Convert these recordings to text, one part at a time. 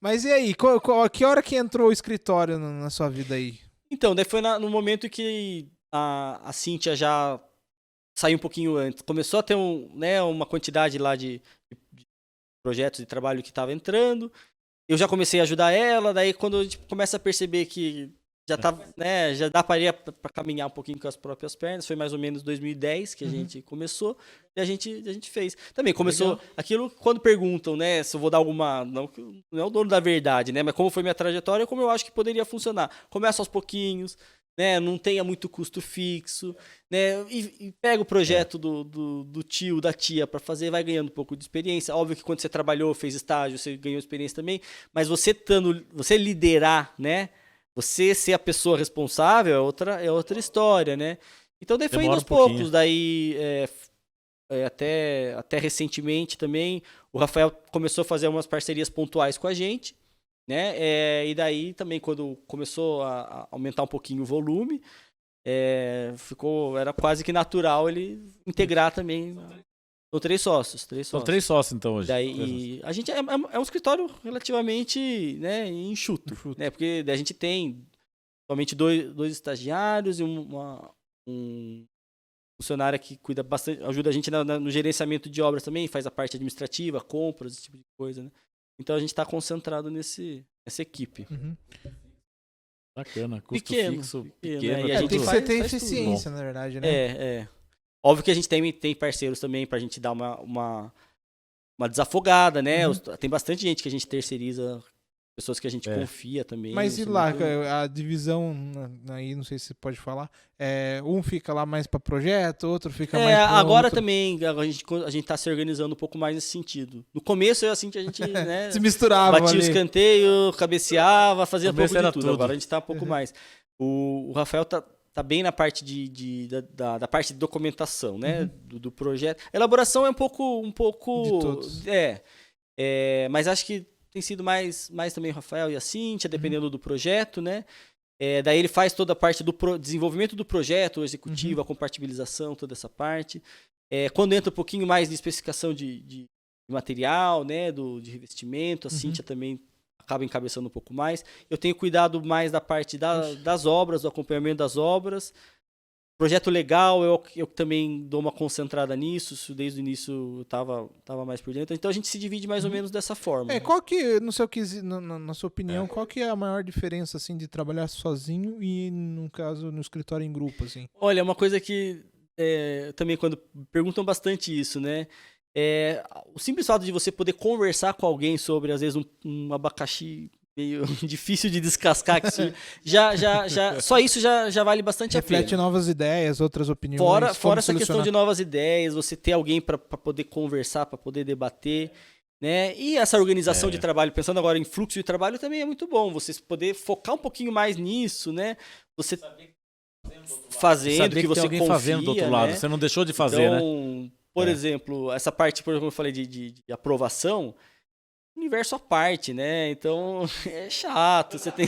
Mas e aí, que hora que entrou o escritório na sua vida aí? Então, daí foi no momento que a Cíntia já saiu um pouquinho antes. Começou a ter uma quantidade lá de projetos de trabalho que estava entrando. Eu já comecei a ajudar ela, daí quando a gente começa a perceber que já tá, né, já dá para caminhar um pouquinho com as próprias pernas, foi mais ou menos 2010 que a gente começou e a gente fez. Também começou aquilo quando perguntam, né, se eu vou dar alguma, não é o dono da verdade, né, mas como foi minha trajetória, como eu acho que poderia funcionar. Começa aos pouquinhos, né, não tenha muito custo fixo, né, e pega o projeto do tio, da tia para fazer, vai ganhando um pouco de experiência. Óbvio que quando você trabalhou, fez estágio, você ganhou experiência também, mas você liderar, né, você ser a pessoa responsável é outra história, né? Então daí foi indo aos poucos, daí até recentemente também o Rafael começou a fazer umas parcerias pontuais com a gente, né? E daí também quando começou a aumentar um pouquinho o volume, era quase que natural ele integrar também. São 3 sócios. São 3 sócios, então, hoje. Daí, a gente é um escritório relativamente, né, enxuto, né? Porque a gente tem somente dois estagiários e um funcionário que cuida bastante, ajuda a gente no gerenciamento de obras também, faz a parte administrativa, compras, esse tipo de coisa, né? Então a gente está concentrado nessa equipe. Bacana, custo pequeno, fixo, pequeno. Né? E a gente tem que ter eficiência, na verdade, né? Óbvio que a gente tem parceiros também pra gente dar uma desafogada, né? Tem bastante gente que a gente terceiriza, pessoas que a gente confia também. Mas e lá, a divisão, aí não sei se você pode falar, um fica lá mais pra projeto, outro fica mais pra agora outro. Também a gente tá se organizando um pouco mais nesse sentido. No começo eu assim que a gente, né, se misturava batia ali. o escanteio, cabeceava, fazia um pouco de tudo. Agora a gente tá um pouco mais. O Rafael tá bem na parte da parte de documentação, né, do projeto. A elaboração é um pouco de todos. Mas acho que tem sido mais também o Rafael e a Cíntia, dependendo do projeto, né? Daí ele faz toda a parte do desenvolvimento do projeto, o executivo, a compatibilização, toda essa parte. Quando entra um pouquinho mais de especificação de material, né, de revestimento, a Cíntia também acaba encabeçando um pouco mais. Eu tenho cuidado mais da parte das obras, do acompanhamento das obras. Projeto legal, eu também dou uma concentrada nisso, desde o início eu tava mais por dentro. Então a gente se divide mais ou menos dessa forma. Qual que, no seu na sua opinião, qual que é a maior diferença, assim, de trabalhar sozinho e, no caso, no escritório em grupo, assim? Olha, uma coisa que também quando perguntam bastante isso, né? O simples fato de você poder conversar com alguém sobre, às vezes, um abacaxi meio difícil de descascar, que só isso já vale bastante a pena. Reflete novas ideias, outras opiniões. Fora essa questão de novas ideias, você ter alguém para poder conversar, para poder debater, né? E essa organização de trabalho, pensando agora em fluxo de trabalho, também é muito bom. Você poder focar um pouquinho mais nisso, né? Você fazendo o que você confia, fazendo do outro lado, né? você não deixou de fazer, então, né? Por exemplo, essa parte, por exemplo, eu falei de aprovação, universo à parte, né? Então é chato, você tem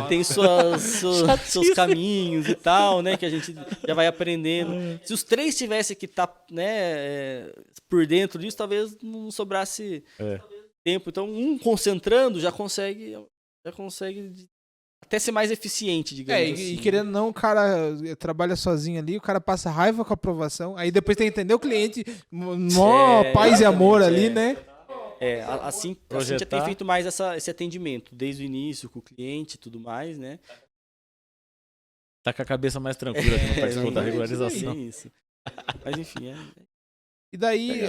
tem seus caminhos e tal, né? Que a gente já vai aprendendo. Se os 3 tivessem que estar, né, por dentro disso, talvez não sobrasse tempo. Então, um concentrando já consegue até ser mais eficiente, digamos assim. E querendo ou não, o cara trabalha sozinho ali, o cara passa raiva com a aprovação, aí depois tem que entender o cliente, paz e amor ali, né? Assim a gente tem feito mais esse atendimento, desde o início, com o cliente e tudo mais, né? Tá com a cabeça mais tranquila que não participou da regularização. Isso. Mas enfim, E daí,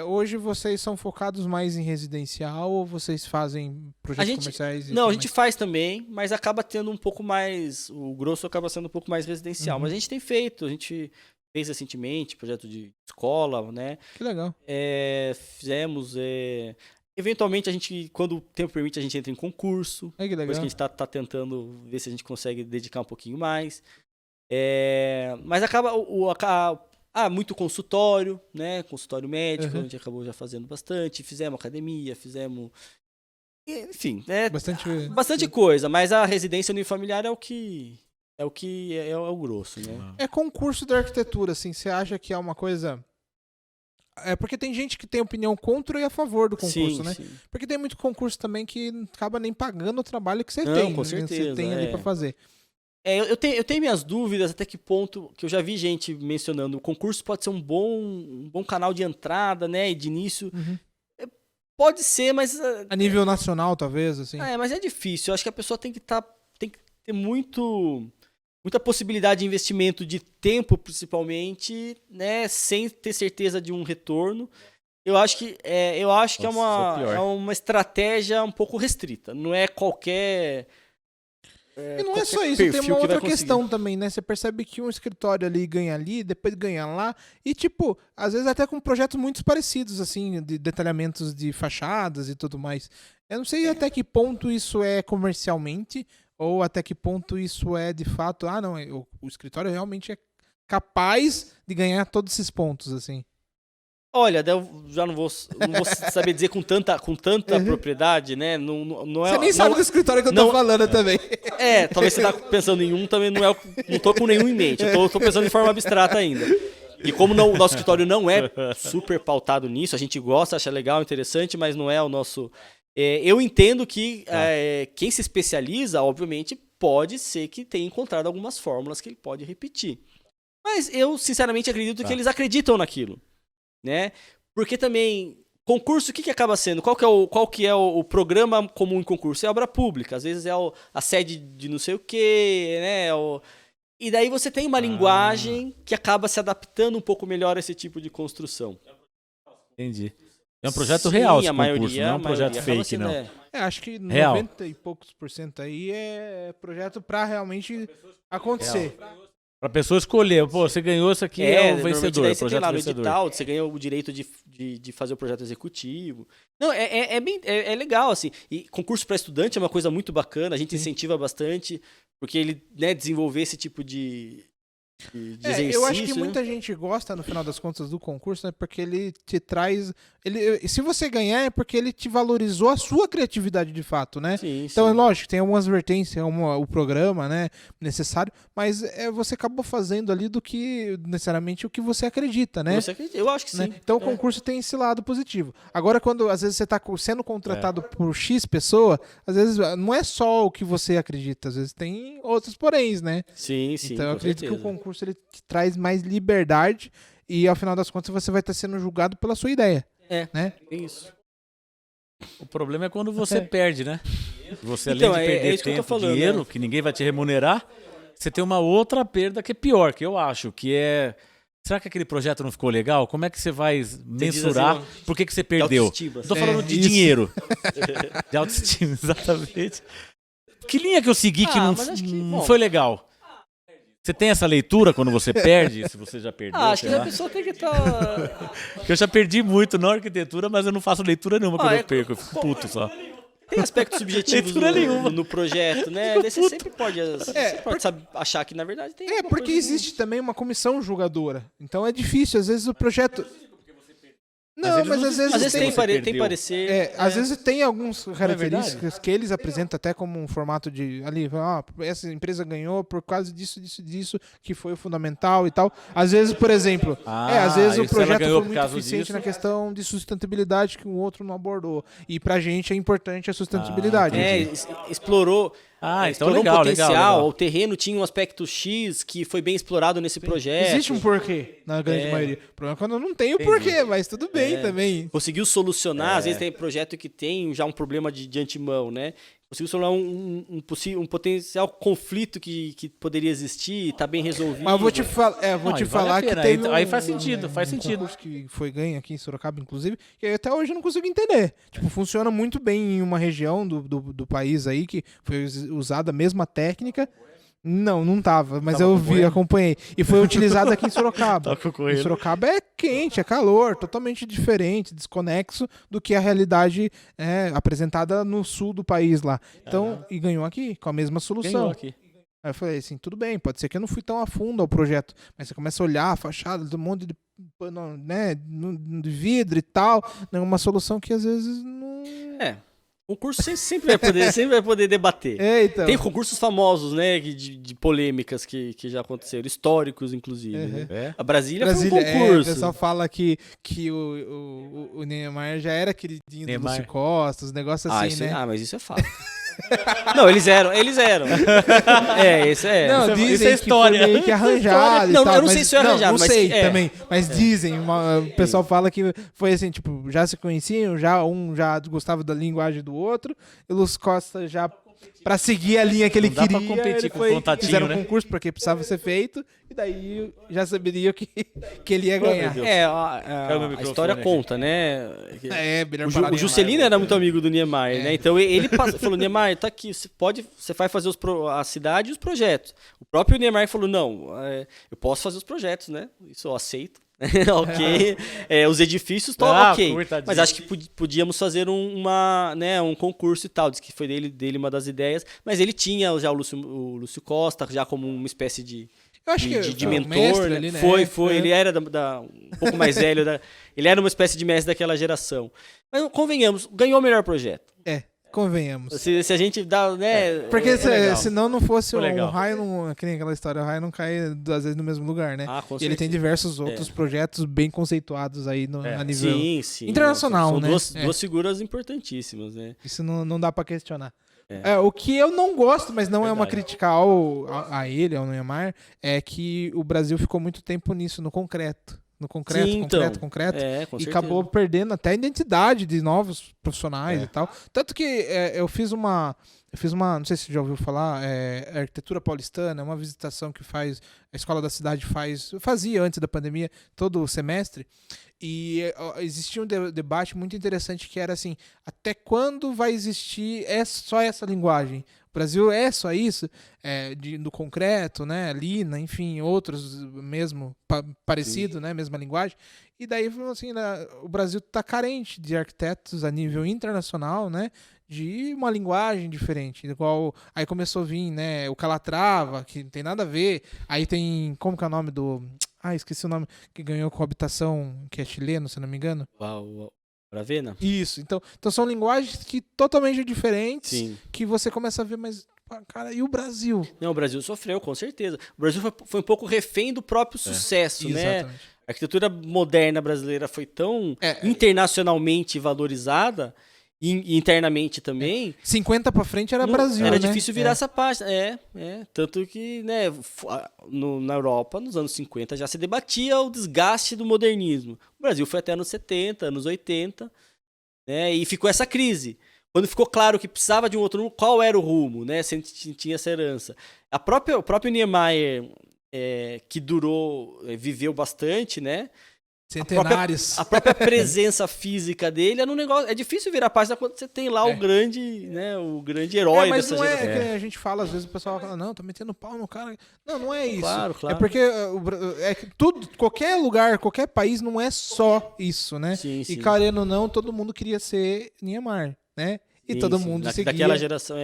hoje vocês são focados mais em residencial ou vocês fazem projetos comerciais? Não, a gente faz também, mas acaba tendo um pouco mais, o grosso acaba sendo um pouco mais residencial. Mas a gente tem feito, a gente fez recentemente projeto de escola, né? Que legal. Fizemos, eventualmente a gente, quando o tempo permite, a gente entra em concurso. Que legal. Depois que a gente tá tentando ver se a gente consegue dedicar um pouquinho mais. Mas acaba muito consultório, né? Consultório médico, a gente acabou já fazendo bastante. Fizemos academia, enfim, bastante coisa. Mas a residência unifamiliar é o grosso, né? Concurso da arquitetura, assim, você acha que é uma coisa É porque tem gente que tem opinião contra e a favor do concurso, Sim, né? sim. Porque tem muito concurso também que acaba nem pagando o trabalho que você Não, tem. com né? Você certeza, tem ali é. pra fazer. Eu tenho minhas dúvidas até que ponto, que eu já vi gente mencionando, o concurso pode ser um bom canal de entrada, né, e de início. Uhum. Pode ser, mas... A nível nacional, talvez, assim. mas é difícil. Eu acho que a pessoa tem que ter muita possibilidade de investimento de tempo, principalmente, né, sem ter certeza de um retorno. Eu acho que é uma estratégia um pouco restrita. Não é qualquer... E não é só isso, tem uma outra questão também, né? Você percebe que um escritório ali, depois ganha lá, e tipo, às vezes até com projetos muito parecidos, assim, de detalhamentos de fachadas e tudo mais. Eu não sei até que ponto isso é comercialmente, ou até que ponto isso é de fato, não, o escritório realmente é capaz de ganhar todos esses pontos, assim. Olha, eu já não vou saber dizer com tanta propriedade, né? Não é, Você nem sabe do escritório que eu tô falando também. Talvez você tá pensando em um, também não tô com nenhum em mente. Eu tô pensando de forma abstrata ainda. E como o nosso escritório não é super pautado nisso, a gente gosta, acha legal, interessante, mas não é o nosso... eu entendo que quem se especializa, obviamente, pode ser que tenha encontrado algumas fórmulas que ele pode repetir. Mas eu, sinceramente, acredito que eles acreditam naquilo. Né? Porque também, concurso, o que acaba sendo? Qual que é o programa comum em concurso? É obra pública, às vezes é a sede de não sei o quê, né? E daí você tem uma linguagem que acaba se adaptando um pouco melhor a esse tipo de construção. Entendi. É um projeto real esse a concurso, maioria, não é um projeto fake, não. Acho que Real. 90 e poucos % aí é projeto pra realmente acontecer. Pra pessoa escolher, você ganhou isso aqui, é o vencedor, daí o você tem projeto lá no vencedor. edital, você ganha o direito de fazer o projeto executivo. Não, é legal, assim. E concurso para estudante é uma coisa muito bacana, a gente incentiva bastante, porque ele, né, desenvolver esse tipo de exercício. Eu acho que muita gente gosta, no final das contas, do concurso, né? Porque ele te traz... se você ganhar, é porque ele te valorizou a sua criatividade de fato, né? Sim, então, sim. é lógico, tem algumas vertentes, o programa, né? Necessário, mas você acabou fazendo ali do que, necessariamente, o que você acredita, né? Eu acho que sim. Né? Então, o concurso tem esse lado positivo. Agora, quando, às vezes, você está sendo contratado por X pessoa, às vezes, não é só o que você acredita, às vezes tem outros poréns, né? Sim, sim. Então eu acredito que o concurso ele te traz mais liberdade e ao final das contas você vai estar sendo julgado pela sua ideia. Né? É isso. O problema é quando você perde, né? Você, Então, além de perder isso que eu tô tempo, falando, dinheiro, né? que ninguém vai te remunerar, você tem uma outra perda que é pior, que eu acho, que é... Será que aquele projeto não ficou legal? Como é que você vai mensurar assim, por que você perdeu? autoestima. Tô falando de isso. dinheiro. De autoestima, exatamente. Que linha que eu segui que mas acho que, não bom. foi legal? Você tem essa leitura quando você perde, se você já perdeu? Acho que sei a lá? pessoa tem que estar... Porque eu já perdi muito na arquitetura, mas eu não faço leitura nenhuma quando eu perco. Eu fico puto só. Tem aspectos subjetivos Leitura nenhuma. no projeto, né? Daí você sempre pode, achar que, na verdade, tem alguma Porque coisa existe também uma comissão julgadora. Então é difícil, às vezes o projeto... Não, eles mas não- às vezes, Às vezes tem perdeu. parecer... às vezes tem algumas características verdade? que eles apresentam até como um formato de ali, essa empresa ganhou por causa disso, que foi o fundamental e tal. Às vezes, por exemplo, às vezes o e se ela projeto ganhou foi por muito causa eficiente disso? na questão de sustentabilidade que o outro não abordou. E pra gente é importante a sustentabilidade. explorou... Então explorou legal, um potencial, legal. o terreno tinha um aspecto X que foi bem explorado nesse projeto. Existe um porquê, na grande maioria. O problema é quando não tem o porquê, mas tudo bem também. Conseguiu solucionar, às vezes tem projeto que tem já um problema de antemão, né? Conseguiu solucionar um potencial conflito que poderia existir, está bem resolvido. Mas eu vou te, falar que teve aí faz sentido, faz sentido. concurso que foi ganho aqui em Sorocaba, inclusive, que até hoje eu não consigo entender. Tipo, funciona muito bem em uma região do país aí, que foi usada a mesma técnica. Não tava, mas eu acompanhei. E foi utilizado aqui em Sorocaba. Em Sorocaba é quente, é calor, totalmente diferente, desconexo do que a realidade apresentada no sul do país lá. Então, e ganhou aqui, com a mesma solução. Ganhou aqui. Aí eu falei assim, tudo bem, pode ser que eu não fui tão a fundo ao projeto, mas você começa a olhar a fachada, um monte de pano, né, de vidro e tal, né, uma solução que às vezes não... Concurso sempre vai poder debater. Então. Tem concursos famosos, né, de polêmicas que já aconteceram, históricos, inclusive. Né? A Brasília foi um concurso. O pessoal fala que o Niemeyer já era queridinho do Lúcio Costa, os negócios assim, né? Mas isso é fato. Não, eles eram. Isso é. Não, dizem isso é história. Que foi meio que arranjado Não, e tal. eu não sei se foi arranjado, não mas sei é. também. Mas dizem, o pessoal fala que foi assim, tipo, já se conheciam, um já gostava da linguagem do outro, e o Lúcio Costa já, pra seguir a linha que ele Não dá pra queria, competir ele com foi, o contatinho, fizeram né? um concurso porque precisava ser feito, e daí já saberia que ele ia ganhar. Deus. A história aqui. conta, né? Melhor parar O Juscelino era muito amigo do Niemeyer, né? Então ele falou, Niemeyer, tá aqui, você vai fazer a cidade e os projetos. O próprio Niemeyer falou, não, eu posso fazer os projetos, né? Isso eu aceito. Ok. Os edifícios estão ok. Coitadinho. Mas acho que podíamos fazer um concurso e tal. Diz que foi dele uma das ideias. Mas ele tinha já o Lúcio Costa, já como uma espécie de Eu acho que de o mentor, mestre né? ali, né? Foi. Ele era um pouco mais velho. Ele era uma espécie de mestre daquela geração. Mas convenhamos, ganhou o melhor projeto. Convenhamos. Se a gente dá, né? Porque legal. senão não fosse Foi legal. um raio, que nem aquela história, o raio não cai às vezes no mesmo lugar, né? Com E ele tem certeza. diversos outros projetos bem conceituados aí a nível Sim. internacional, São né? duas figuras importantíssimas, né? Isso não dá pra questionar. O que eu não gosto, mas não é uma crítica a ele, ao Niemeyer, é que o Brasil ficou muito tempo nisso, no concreto. Concreto. Com E certeza. acabou perdendo até a identidade de novos profissionais e tal. Tanto que eu fiz uma, não sei se você já ouviu falar, Arquitetura Paulistana, é uma visitação que a Escola da Cidade fazia antes da pandemia, todo semestre. E existia um debate muito interessante que era assim, até quando vai existir só essa linguagem? O Brasil é só isso, do concreto, né, lina, enfim, outros mesmo parecido, né, mesma linguagem. E daí falou assim, o Brasil está carente de arquitetos a nível internacional, né, de uma linguagem diferente. Igual aí começou a vir, né, o Calatrava, que não tem nada a ver. Aí tem, como que é o nome do... esqueci o nome, que ganhou com habitação, que é chileno, se não me engano. Aravena? Isso, então são linguagens que totalmente diferentes, Sim. que você começa a ver, mas, cara, e o Brasil? Não, o Brasil sofreu, com certeza. O Brasil foi um pouco refém do próprio sucesso, né? Exatamente. A arquitetura moderna brasileira foi tão internacionalmente valorizada, e internamente também. 50 pra frente era Brasil, Era né? difícil virar essa página. Tanto que, né, na Europa, nos anos 50, já se debatia o desgaste do modernismo. O Brasil foi até anos 70, anos 80, né, e ficou essa crise. Quando ficou claro que precisava de um outro rumo, qual era o rumo, né? Se a gente tinha essa herança. O próprio Niemeyer, que viveu bastante, né? Centenários. A própria presença física dele era um negócio. É difícil virar a página quando você tem lá o grande herói mas dessa não geração. que a gente fala, às vezes o pessoal fala, não, tá metendo pau no cara. Não é isso. Claro. É porque qualquer lugar, qualquer país não é só isso, né? Sim. E querendo ou não, todo mundo queria ser Niemeyer, né? E todo mundo seguia. Daquela geração,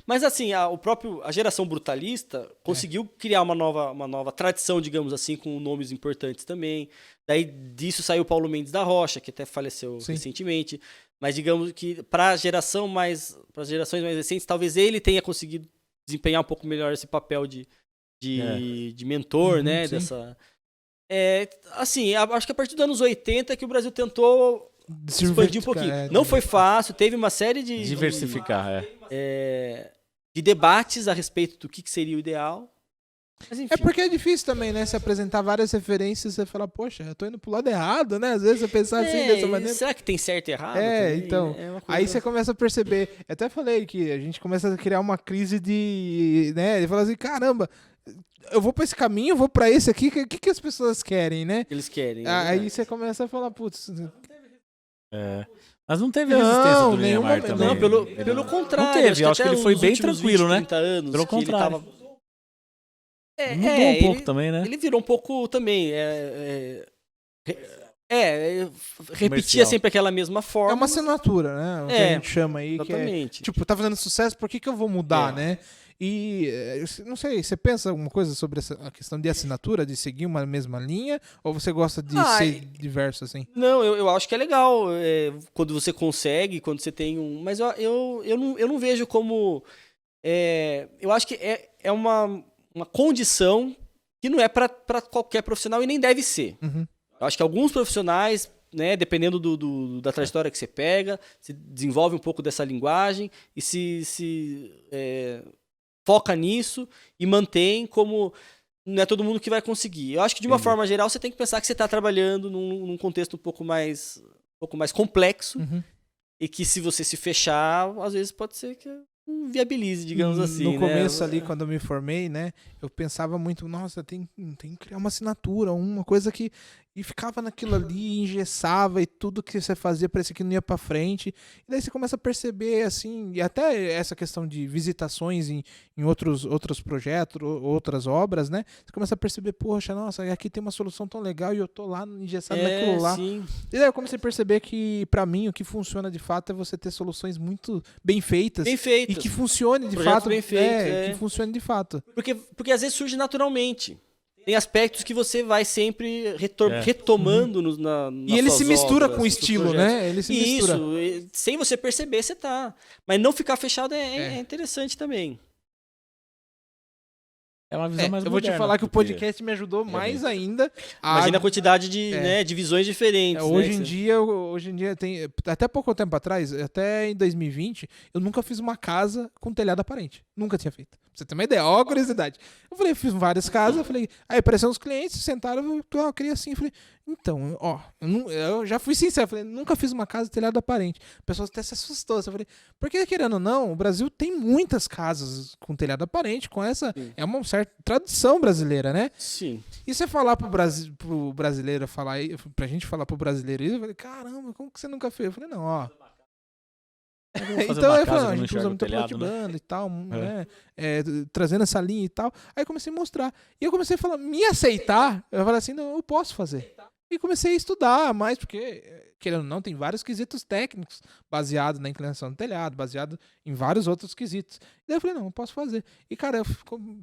Mas assim, a geração brutalista conseguiu criar uma nova tradição, digamos assim, com nomes importantes também. Daí disso saiu o Paulo Mendes da Rocha, que até faleceu recentemente. Mas digamos que para as gerações mais recentes, talvez ele tenha conseguido desempenhar um pouco melhor esse papel de mentor, né? Sim. Dessa. Assim, acho que a partir dos anos 80 que o Brasil tentou expandir um pouquinho. Não foi fácil, teve uma série de... Diversificar, de debates a respeito do que seria o ideal. Mas, enfim. Porque é difícil também, né? Se apresentar várias referências e você falar, poxa, eu tô indo pro lado errado, né? Às vezes você pensar assim, dessa maneira. Será que tem certo e errado? Também? Então. Aí você começa a perceber. Eu até falei que a gente começa a criar uma crise de... né? Ele fala assim, caramba, eu vou pra esse caminho, eu vou pra esse aqui, o que as pessoas querem, né? Eles querem. Aí você começa a falar, putz... Mas não teve resistência do Niemeyer momento. também. Não, pelo contrário. Não teve, eu acho que ele foi bem nos últimos tranquilo, 20, né? 30 anos, Pelo contrário. Ele tava... Mudou um pouco também, né? Ele virou um pouco também. repetia Comercial. sempre aquela mesma forma. É uma assinatura, né? O que a gente chama aí, que é, Exatamente. tipo, tá fazendo sucesso, por que que eu vou mudar, né? E, não sei, você pensa alguma coisa sobre a questão de assinatura, de seguir uma mesma linha, ou você gosta de ser diverso, assim? Não, eu acho que é legal quando você consegue, quando você tem um... Mas eu não vejo como... eu acho que é uma condição que não é para qualquer profissional e nem deve ser. Uhum. Eu acho que alguns profissionais, né, dependendo da trajetória que você pega, se desenvolve um pouco dessa linguagem e se foca nisso e mantém como... Não é todo mundo que vai conseguir. Eu acho que, de uma forma geral, você tem que pensar que você está trabalhando num contexto um pouco mais complexo e que, se você se fechar, às vezes pode ser que viabilize, digamos assim. No começo ali, quando eu me formei, né, eu pensava muito, nossa, tem que criar uma assinatura, uma coisa que... E ficava naquilo ali, engessava, e tudo que você fazia parecia que não ia pra frente. E daí você começa a perceber, assim, e até essa questão de visitações em outros projetos, outras obras, né? Você começa a perceber, poxa, nossa, aqui tem uma solução tão legal e eu tô lá engessado naquilo lá. Sim. E daí eu comecei a perceber que, pra mim, o que funciona de fato é você ter soluções muito bem feitas. Bem feitas. E que funcione de Projetos fato. bem feitos, que funcione de fato. Porque às vezes surge naturalmente. Tem aspectos que você vai sempre retomando nas E ele se mistura obras, com o estilo, né? Ele se mistura. Isso, sem você perceber, você tá. Mas não ficar fechado é interessante também. É uma visão mais eu vou te moderna, falar que o porque- podcast me ajudou mais ainda. Imagina a quantidade de visões diferentes. Hoje né? em dia tem, até pouco tempo atrás, até em 2020, eu nunca fiz uma casa com telhado aparente. Nunca tinha feito. Pra você ter uma ideia, ó a curiosidade. Eu falei, fiz várias casas, eu falei, aí apareceram os clientes, sentaram, eu queria assim, eu falei, então, ó, eu já fui sincero, eu falei, nunca fiz uma casa de telhado aparente. A pessoa até se assustou, eu falei, porque querendo ou não, o Brasil tem muitas casas com telhado aparente, com essa, é uma certa tradição brasileira, né? Sim. E você falar pro brasileiro pra gente falar pro brasileiro isso, eu falei, caramba, como que você nunca fez? Eu falei, não, ó. Então eu falei, a gente usa muito plate-banda e tal, né? Trazendo essa linha e tal. Aí eu comecei a mostrar. E eu comecei a falar, me aceitar. Eu falei assim, não, eu posso fazer. E comecei a estudar mais, porque, querendo ou não, tem vários quesitos técnicos baseados na inclinação do telhado, baseado em vários outros quesitos. E daí eu falei, não, eu posso fazer. E, cara, a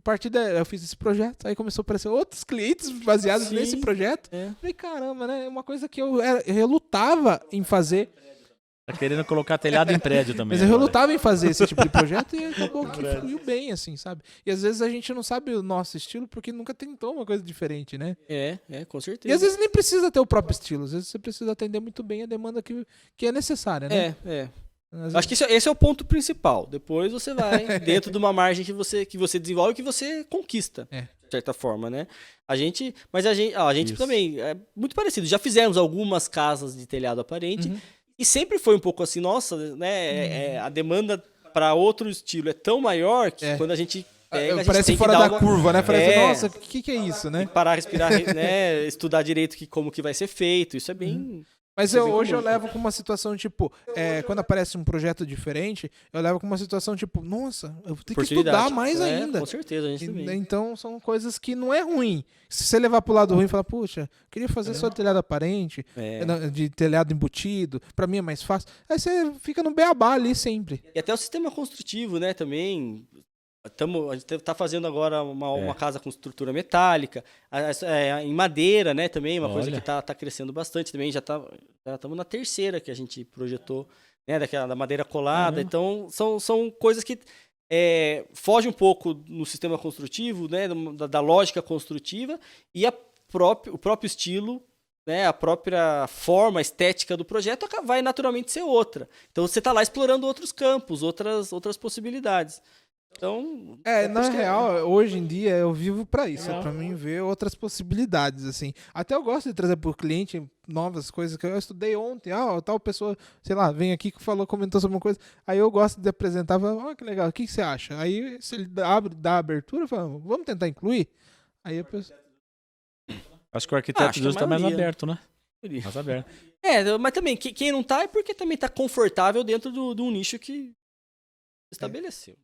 partir daí eu fiz esse projeto, aí começou a aparecer outros clientes baseados nesse projeto. Eu falei, caramba, né? É uma coisa que eu relutava em fazer. Tá querendo colocar telhado em prédio também. Mas eu agora. relutava em fazer esse tipo de projeto e acabou que fluiu bem, assim, sabe? E às vezes a gente não sabe o nosso estilo porque nunca tentou uma coisa diferente, né? Com certeza. E às vezes nem precisa ter o próprio estilo, às vezes você precisa atender muito bem a demanda que é necessária, né? Acho que esse é o ponto principal. Depois você vai dentro de uma margem que você desenvolve e que você conquista, de certa forma, né? A gente também é muito parecido. Já fizemos algumas casas de telhado aparente. E sempre foi um pouco assim, nossa, né? A demanda para outro estilo é tão maior que quando a gente pega, a gente parece tem que fora dar da curva, né? Parece, nossa, o tem que é isso, né? que parar, respirar, né? Estudar direito como que vai ser feito. Isso é bem... Mas hoje eu levo com uma situação, tipo, quando aparece um projeto diferente, eu levo com uma situação, tipo, nossa, eu vou ter que estudar mais ainda. Com certeza, a gente também. Então, são coisas que não é ruim. Se você levar pro lado ruim e falar, puxa, queria fazer só telhado aparente, de telhado embutido, pra mim é mais fácil. Aí você fica no beabá ali sempre. E até o sistema construtivo, né, também... A gente está fazendo agora uma casa com estrutura metálica, em madeira, né, também, uma coisa que está crescendo bastante também, já estamos na terceira que a gente projetou, né, da madeira colada. Então, são coisas que fogem um pouco no sistema construtivo, né, da lógica construtiva, e o próprio estilo, né, a própria forma estética do projeto vai naturalmente ser outra. Então, você está lá explorando outros campos, outras possibilidades. Então, na real, hoje em dia eu vivo pra isso, pra mim ver outras possibilidades, assim. Até eu gosto de trazer pro cliente novas coisas que eu estudei ontem. Tal pessoa, sei lá, vem aqui que comentou sobre uma coisa. Aí eu gosto de apresentar, que legal, o que você acha? Aí se ele dá a abertura, fala, vamos tentar incluir? Aí a pessoa... Acho que o arquiteto de hoje tá mais aberto, né? Mais aberto. Mas também, quem não tá é porque também tá confortável dentro de um nicho que estabeleceu.